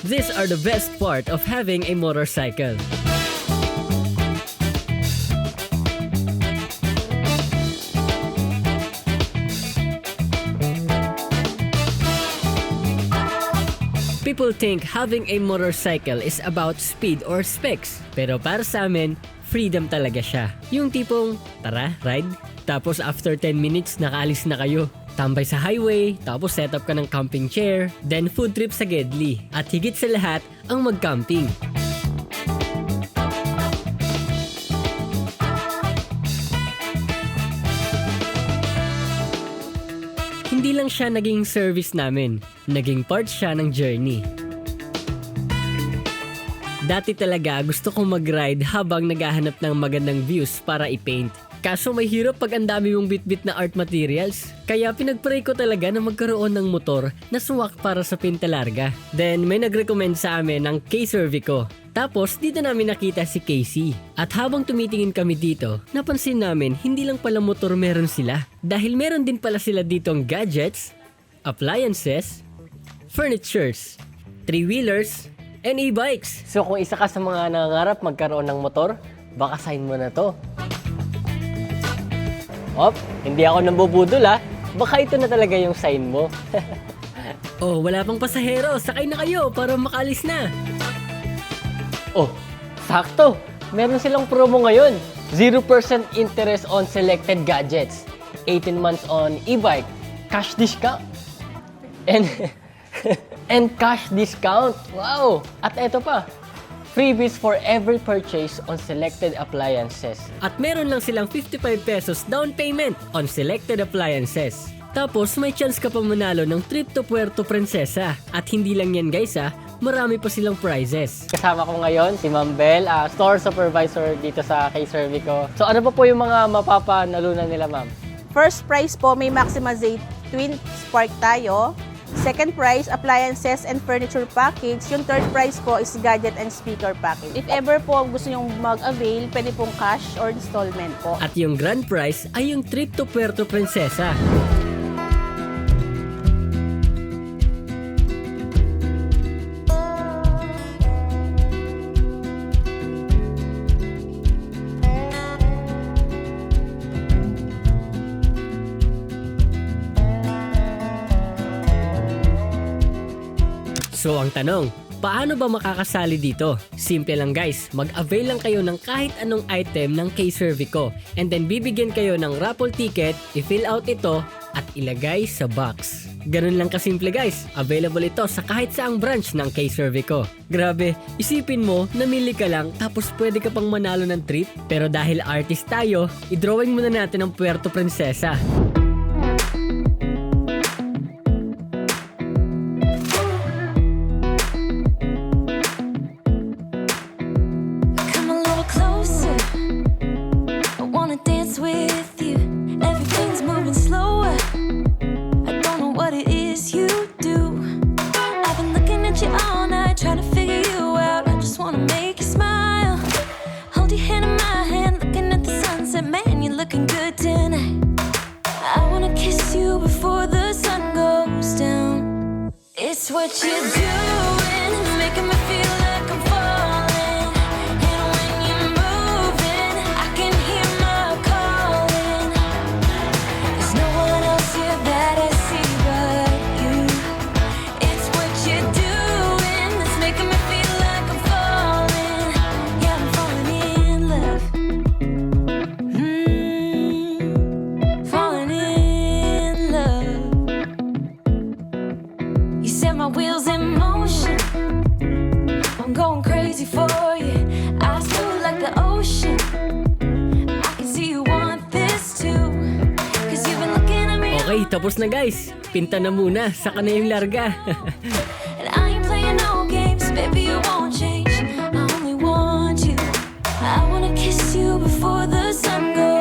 These are the best part of having a motorcycle. People think having a motorcycle is about speed or specs. Pero para sa amin, freedom talaga siya. Yung tipong, tara, ride. Tapos after 10 minutes, nakaalis na kayo. Tambay sa highway, tapos set up ka ng camping chair, then food trip sa Gedli. At higit sa lahat, ang mag-camping. Hindi lang siya naging service namin, naging part siya ng journey. Dati talaga gusto kong mag-ride habang naghahanap ng magandang views para i-paint. Kaso may hirap pag ang dami mong bitbit na art materials. Kaya pinagpray ko talaga na magkaroon ng motor na suwak para sa pintalarga. Then may nag-recommend sa amin ng K-Cervico. Tapos dito namin nakita si Casey. At habang tumitingin kami dito, napansin namin hindi lang pala motor meron sila. Dahil meron din pala sila ditong gadgets, appliances, furnitures, three-wheelers, and e-bikes. So kung isa ka sa mga nangangarap magkaroon ng motor, baka sign mo na to. Op, hindi ako nambubudol ha. Baka ito na talaga yung sign mo. Oh, wala pang pasahero. Sakay na kayo para makaalis na. Oh, sakto. Meron silang promo ngayon. 0% interest on selected gadgets. 18 months on e-bike. Cash discount. And cash discount. Wow! At eto pa. Freebies for every purchase on selected appliances. At meron lang silang 55 pesos down payment on selected appliances. Tapos may chance ka pa manalo ng trip to Puerto Princesa. At hindi lang yan guys marami pa silang prizes. Kasama ko ngayon si Ma'am Bel, store supervisor dito sa K-Cervico. So ano pa po yung mga mapapanalunan nila ma'am? First prize po, may Maxima Z Twin Spark tayo. Second prize, appliances and furniture package. Yung third prize po is gadget and speaker package. If ever po gusto nyong mag-avail, pwede pong cash or installment po. At yung grand prize ay yung trip to Puerto Princesa. So ang tanong, paano ba makakasali dito? Simple lang guys, mag-avail lang kayo ng kahit anong item ng K-Cervico and then bibigyan kayo ng raffle ticket, i-fill out ito at ilagay sa box. Ganun lang kasimple guys, available ito sa kahit saang branch ng K-Cervico. Grabe, isipin mo, namili ka lang tapos pwede ka pang manalo ng trip pero dahil artist tayo, i-drawing muna natin ang Puerto Princesa. Trying to figure you out, I just wanna make you smile. Hold your hand in my hand, looking at the sunset. Man, you're looking good tonight. I wanna kiss you before the sun goes down. It's what you're doing, making me feel like I'm falling. And when you're moving, I can hear my calling. There's no one else here that I see but you. It's what you're doing. My wheels in motion, I'm going crazy for you. I feel like the ocean. I can see you want this too. Cause you've been looking at me. Okay, tapos na guys. Pinta na muna, saka na yung larga. And I ain't playing no games, baby, you won't change. I only want you. I wanna kiss you before the sun goes.